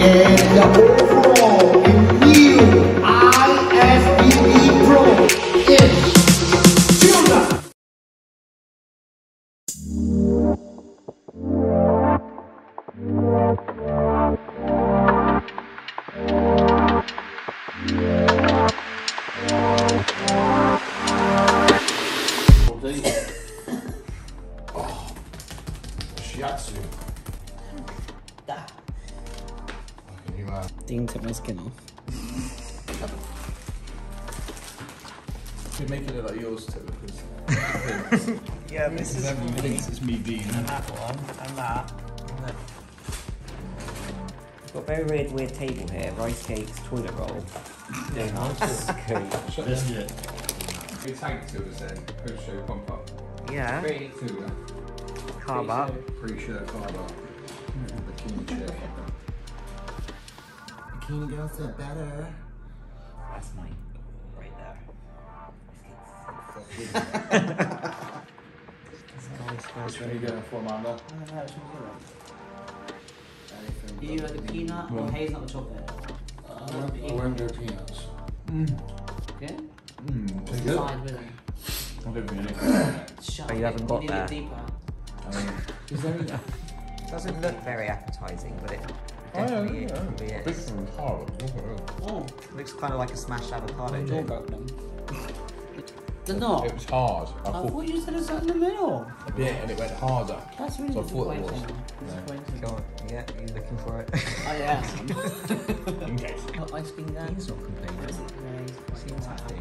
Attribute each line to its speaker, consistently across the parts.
Speaker 1: And the overall new ISBB Pro is Tuna.
Speaker 2: Shiatsu.
Speaker 3: Dean took my skin off.
Speaker 2: You make it look like yours too, because
Speaker 4: yeah, this is
Speaker 2: everyone thinks it's me being.
Speaker 4: and that one, and that. Got a very weird table here. Rice cakes, toilet roll. Donuts.
Speaker 2: That's it. We tank to us then. Post show pump up.
Speaker 4: Yeah.
Speaker 2: Tuna.
Speaker 4: Carb up.
Speaker 2: Pre-show carb up. Bikini chick. Bikini girls are better.
Speaker 4: That's mine. Right there.
Speaker 2: Which one are you going for, Amanda?
Speaker 3: You like the peanut or hazelnut chocolate?
Speaker 2: I won't do peanuts.
Speaker 3: Okay.
Speaker 2: It's good.
Speaker 3: Side with it.
Speaker 2: I don't think anything.
Speaker 3: Shut
Speaker 4: Oh, you haven't got
Speaker 3: need
Speaker 4: there.
Speaker 3: it deeper.
Speaker 2: Is there any?
Speaker 4: Doesn't look very appetizing, but it
Speaker 2: Oh, yeah,
Speaker 4: definitely
Speaker 2: yeah.
Speaker 4: can be it.
Speaker 2: This one's hard.
Speaker 3: Oh,
Speaker 4: Looks kind of like a smashed avocado.
Speaker 3: jaw
Speaker 4: Jake.
Speaker 3: broke them. They're not.
Speaker 2: It was hard. I
Speaker 3: I thought you said it's in the middle.
Speaker 2: a bit and it went harder.
Speaker 3: That's really
Speaker 2: So I thought it was.
Speaker 3: disappointing.
Speaker 4: Go on. Yeah, you looking for it?
Speaker 3: Oh yeah.
Speaker 2: In case.
Speaker 3: Got ice cream there.
Speaker 4: He's not complaining. Seems happy.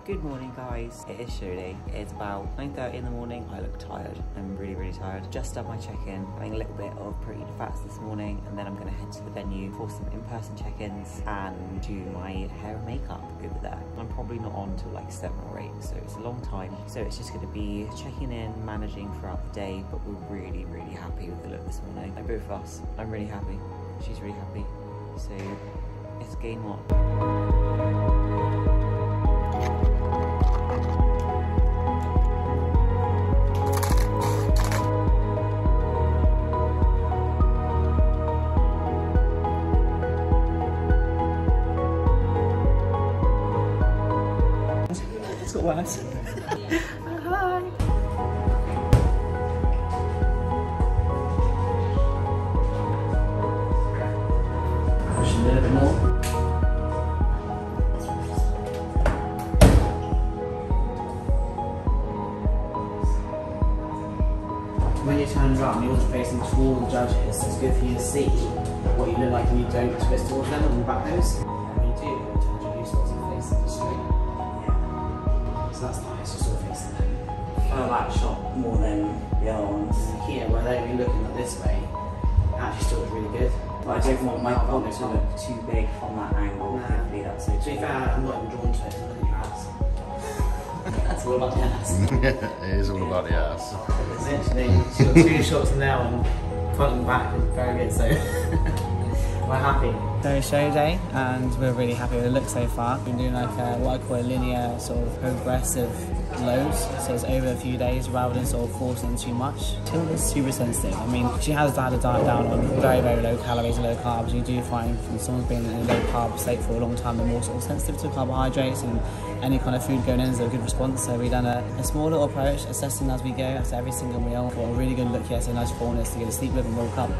Speaker 4: Good morning, guys. It is Shirley. It's about 9:30 in the morning. I look tired. I'm really tired. Just done my check-in, having a little bit of protein fats this morning, and then I'm going to head to the venue for some in-person check-ins and do my hair and makeup over there. I'm probably not on till like 7 or 8, so it's a long time. So it's just going to be checking in, managing throughout the day, but we're really happy with the look this morning. Like both of us. I'm really happy. She's really happy. So it's game on.
Speaker 3: It's got worse. Hi. Push a little bit more. When you turn around, you're facing toward the judges, so it's good for you to see what you look like when you don't twist towards them on the back nose. And when you do, it turns your use towards your face and straight. So that's nice, you're sort of facing them. I feel that shot more than the other ones. Here, where they're looking like this way, it actually still looks really good. But I don't want my body to look too big from that angle. Hopefully that's okay. To be fair, I'm not even drawn to it, so look at your ass. That's all about the ass.
Speaker 5: It is all about the ass.
Speaker 3: Essentially, she's got 2 shots now and front and back is very good, so we're happy. So it's show day and we're really happy with the look so far. We've been doing like what I call a linear sort of progressive loads, so it's over a few days rather than sort of forcing too much. Tilda's super sensitive. I mean, she has had a diet down on very low calories and low carbs. You do find when someone's been in a low carb state for a long time, they're more sort of sensitive to carbohydrates and any kind of food going in is a good response. So we've done a small little approach, assessing as we go after every single meal. Got a really good look here, so nice fullness to get a sleep with and woke up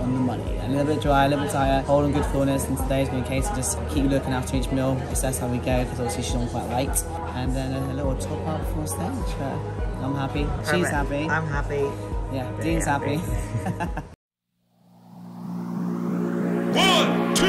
Speaker 3: on the money. A little bit dry, a little bit tired, holding good fullness, and today's been a case of just keep looking after each meal, assess how we go, because obviously she's on quite late. And then a little top up for stage, but I'm happy, she's happy.
Speaker 4: I'm happy.
Speaker 3: Yeah, Dean's happy.
Speaker 6: 1, 2, 3.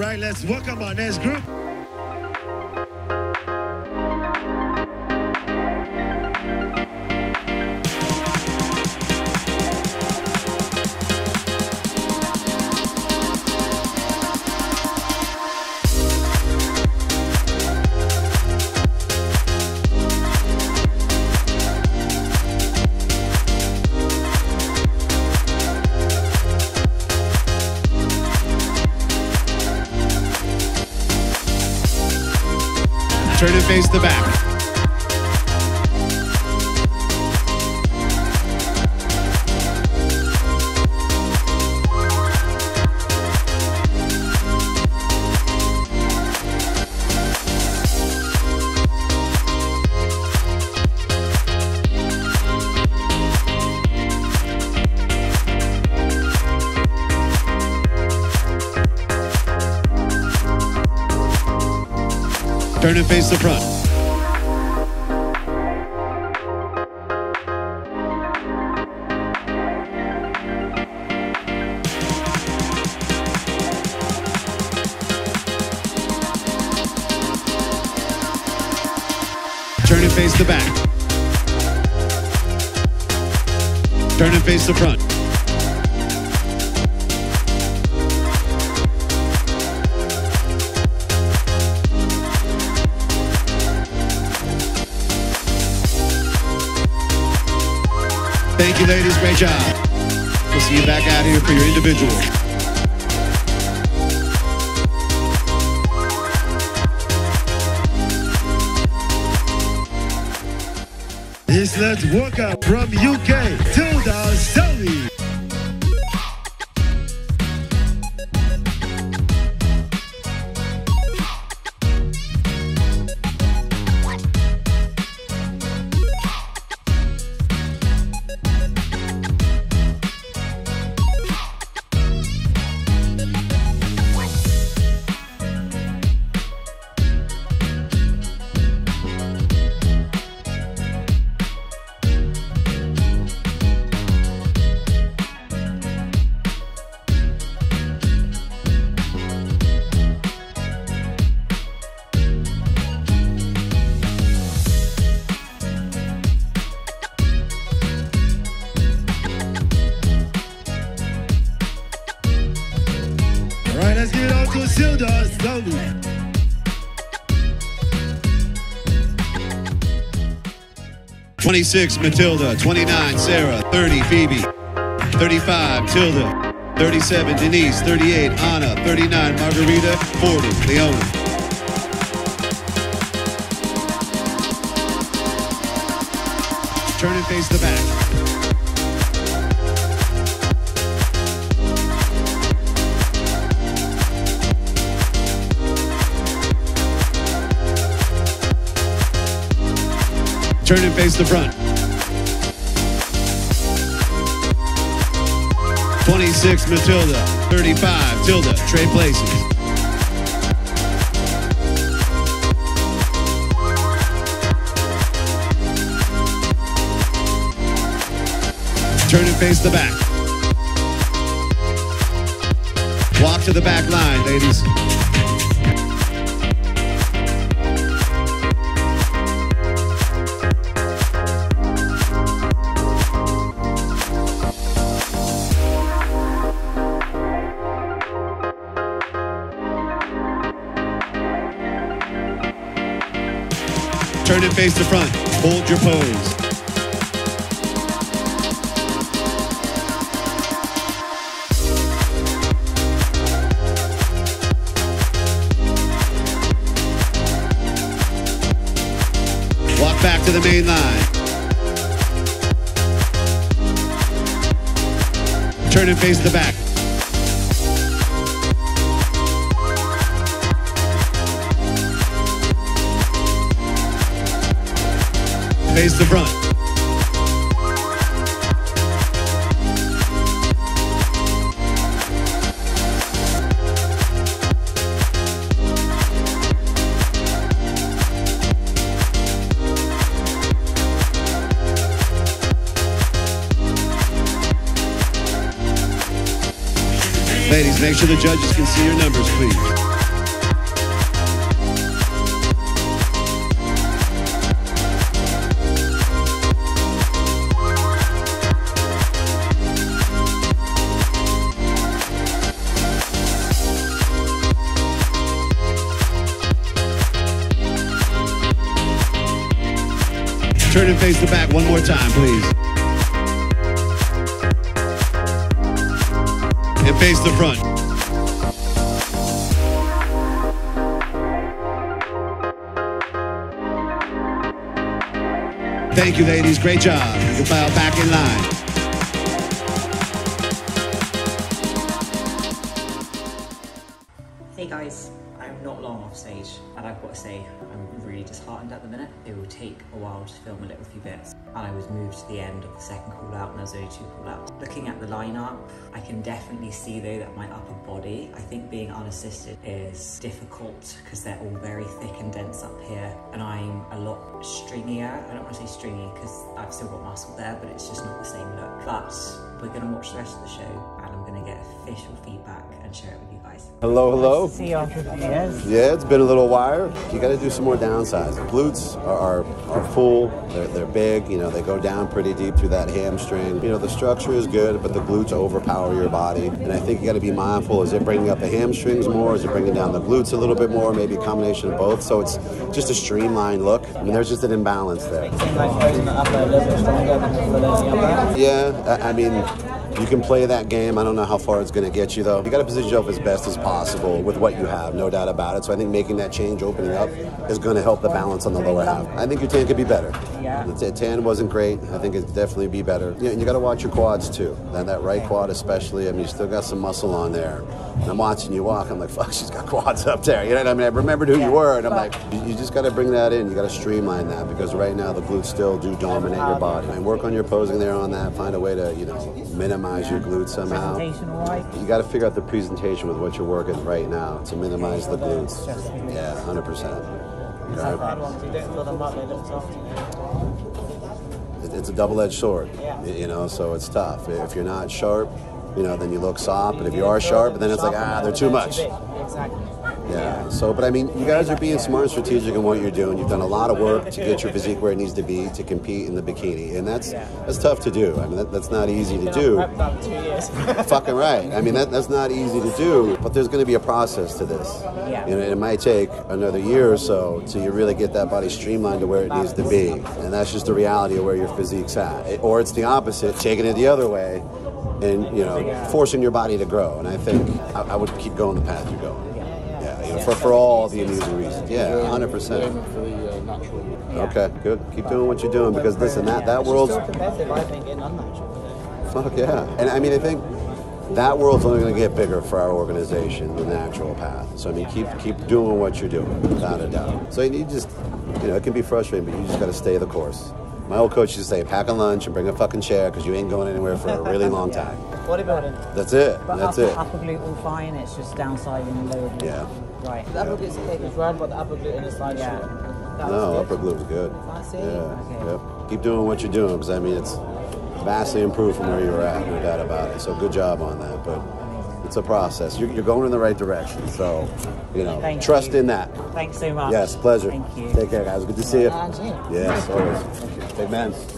Speaker 6: right, let's welcome our next group.
Speaker 7: Turn and face the back. Turn and face the front. Turn and face the back. Turn and face the front. Thank you, ladies. Great job. We'll see you back out here for your individual.
Speaker 6: Yes, let's welcome from UK, Tilda Selly. All right, let's give it on to Tilda Selly.
Speaker 7: "26, Matilda. 29, Sarah. 30, Phoebe. 35, Tilda. 37, Denise. 38, Anna. 39, Margarita. 40, Leona. Turn and face the back. Turn and face the front. 26, Matilda. 35, Tilda. Trade places. Turn and face the back. Walk to the back line, ladies. Turn and face the front. Hold your pose. Walk back to the main line. Turn and face the back. Face the front. Ladies, make sure the judges can see your numbers, please. Turn and face the back one more time, please. And face the front. Thank you, ladies. Great job. You can file back in line.
Speaker 4: Hey guys, I'm not long off stage, and I've got to say, I'm really disheartened at the minute. It will take a while to film a little few bits, and I was moved to the end of the second call out, and there's only 2 call outs. Looking at the lineup, I can definitely see though that my upper body, I think being unassisted is difficult because they're all very thick and dense up here, and I'm a lot stringier. I don't want to say stringy because I've still got muscle there, but it's just not the same look. But we're going to watch the rest of the show, and I'm going to get official feedback and share it with you guys.
Speaker 8: Hello, hello.
Speaker 3: See you after 50 years.
Speaker 8: Yeah, it's been a little while. You got to do some more downsizing. Glutes are full. They're big. You know, they go down pretty deep through that hamstring. You know, the structure is good, but the glutes overpower your body. And I think you got to be mindful. Is it bringing up the hamstrings more? Is it bringing down the glutes a little bit more? Maybe a combination of both. So it's just a streamlined look. I mean, there's just an imbalance there.
Speaker 3: It seems like closing the upper a little bit stronger than closing the upper.
Speaker 8: Yeah, I mean, you can play that game. I don't know how far it's going to get you, though. You got to position yourself as best as possible with what you have, no doubt about it. So I think making that change, opening up, is going to help the balance on the lower half. I think your tan could be better.
Speaker 3: Yeah.
Speaker 8: The tan wasn't great. I think it could definitely be better. Yeah, and you got to watch your quads, too. And that right quad especially. I mean, you still got some muscle on there. And I'm watching you walk. I'm like, fuck, she's got quads up there. You know what I mean? I remembered who you were. And I'm like, you just got to bring that in. You got to streamline that because right now the glutes still do dominate your body. And work on your posing there on that. Find a way to, you know, minimize your glutes somehow. You got to figure out the presentation with what you're working right now to minimize the glutes. Yeah, 100%. It's a double-edged sword, you know, so it's tough. If you're not sharp, you know, then you look soft, but if you are sharp, then it's like, they're too much.
Speaker 3: Exactly.
Speaker 8: Yeah, so, but I mean, you guys are being smart and strategic in what you're doing. You've done a lot of work to get your physique where it needs to be to compete in the bikini, and that's tough to do. I mean, that's not easy to do.
Speaker 3: About 2 years.
Speaker 8: Fucking right. I mean, that's not easy to do, but there's going to be a process to this.
Speaker 3: Yeah.
Speaker 8: You know, it might take another year or so till you really get that body streamlined to where it needs to be, and that's just the reality of where your physique's at. Or it's the opposite, taking it the other way, and, you know, forcing your body to grow. And I think I would keep going the path you're going. You know, for all the amusing reasons. Yeah, 100%. Okay, good. Keep doing what you're doing because listen, that world's
Speaker 3: still competitive, I think, in unnatural.
Speaker 8: Fuck yeah. And I mean, I think that world's only going to get bigger for our organization, the natural path. So I mean, keep doing what you're doing, without a doubt. So you just, you know, it can be frustrating, but you just got to stay the course. My old coach used to say, pack a lunch and bring a fucking chair because you ain't going anywhere for a really long time.
Speaker 3: Bodybuilding.
Speaker 8: That's it.
Speaker 3: But
Speaker 8: That's it.
Speaker 3: Upper glute all fine, it's just downside and lower glute.
Speaker 8: Yeah.
Speaker 3: Right. The upper glute's okay, it's round, but the upper glute in the side
Speaker 8: No, upper glute was good.
Speaker 3: That's it?
Speaker 8: Yeah.
Speaker 3: Okay.
Speaker 8: Yep. Keep doing what you're doing because I mean, it's vastly improved from where you were at, no doubt about it. So good job on that. But it's a process. You're going in the right direction. So, you know, trust in that.
Speaker 3: Thanks so much.
Speaker 8: Yes, pleasure.
Speaker 3: Thank you.
Speaker 8: Take care, guys. Good to see you.
Speaker 3: And you.
Speaker 8: Yes, always. Big man.
Speaker 4: It's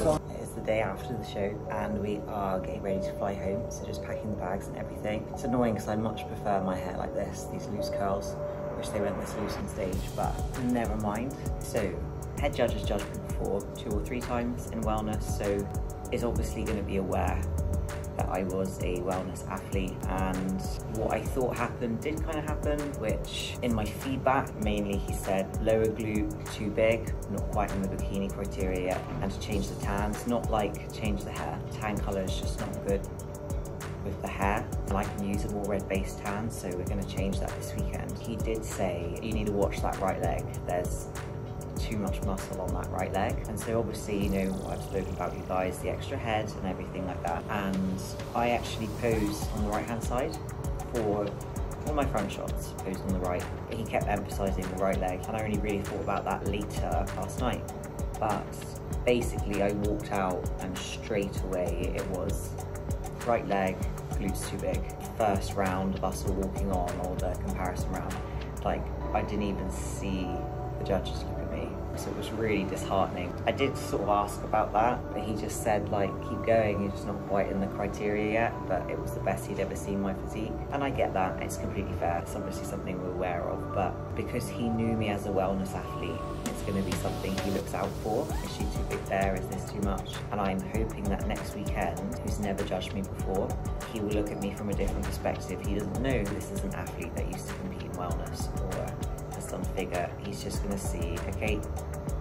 Speaker 4: the day after the show and we are getting ready to fly home, so just packing the bags and everything. It's annoying because I much prefer my hair like this, these loose curls. Wish they went this loose on stage, but never mind. So, head judge has judged me before 2 or 3 times in wellness, so is obviously going to be aware that I was a wellness athlete, and what I thought happened did kind of happen, which in my feedback, mainly he said lower glute too big, not quite in the bikini criteria yet, and to change the tans, not like change the hair. Tan colour is just not good with the hair, and I can use a more red-based tan, so we're going to change that this weekend. He did say you need to watch that right leg. There's too much muscle on that right leg, and so obviously, you know, I've spoken about you guys, the extra head and everything like that, and I actually posed on the right hand side for all my front shots, posed on the right. He kept emphasizing the right leg, and I only really thought about that later last night, but basically I walked out and straight away it was right leg, glutes too big. First round of us all walking on, or the comparison round, like I didn't even see the judges look at me, so it was really disheartening. I did sort of ask about that, but he just said, like, keep going, you're just not quite in the criteria yet, but it was the best he'd ever seen my physique, and I get that, it's completely fair, it's obviously something we're aware of, but because he knew me as a wellness athlete, it's going to be something he looks out for. Is she too big there? Is this too much? And I'm hoping that next weekend, who's never judged me before, he will look at me from a different perspective. He doesn't know this is an athlete that used to compete in wellness or has some figure. He's just going to see, okay,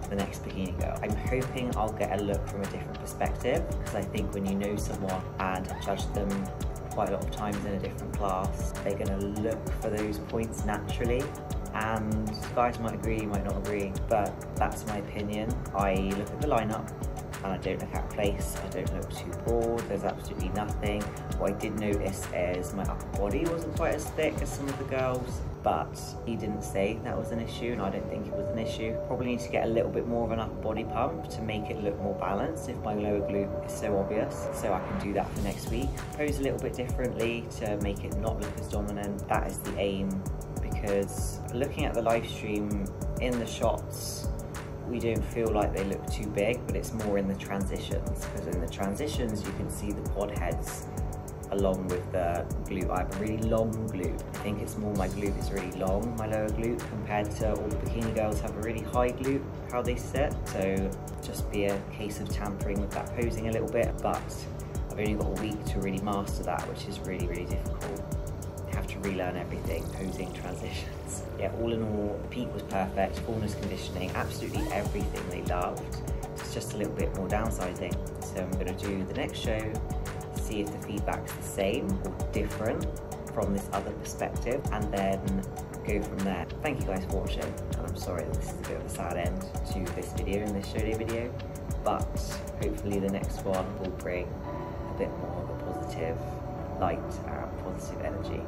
Speaker 4: the next bikini girl. I'm hoping I'll get a look from a different perspective, because I think when you know someone and judge them quite a lot of times in a different class, they're going to look for those points naturally. And guys might agree, might not agree, but that's my opinion. I look at the lineup and I don't look out of place, I don't look too broad, there's absolutely nothing. What I did notice is my upper body wasn't quite as thick as some of the girls, but he didn't say that was an issue, and I don't think it was an issue. Probably need to get a little bit more of an upper body pump to make it look more balanced if my lower glute is so obvious, so I can do that for next week. Pose a little bit differently to make it not look as dominant. That is the aim, because looking at the live stream, in the shots, we don't feel like they look too big, but it's more in the transitions, because in the transitions you can see the quad heads along with the glute. I have a really long glute. I think it's more my glute is really long, my lower glute, compared to all the bikini girls have a really high glute, how they sit. So just be a case of tampering with that posing a little bit, but I've only got a week to really master that, which is really, really difficult. I have to relearn everything, posing, transitions. Yeah, all in all, the peak was perfect, fullness conditioning, absolutely everything they loved. It's just a little bit more downsizing. So I'm gonna do the next show, see if the feedback's the same or different from this other perspective, and then go from there. Thank you guys for watching, and I'm sorry that this is a bit of a sad end to this video and this show day video, but hopefully the next one will bring a bit more of a positive light and positive energy.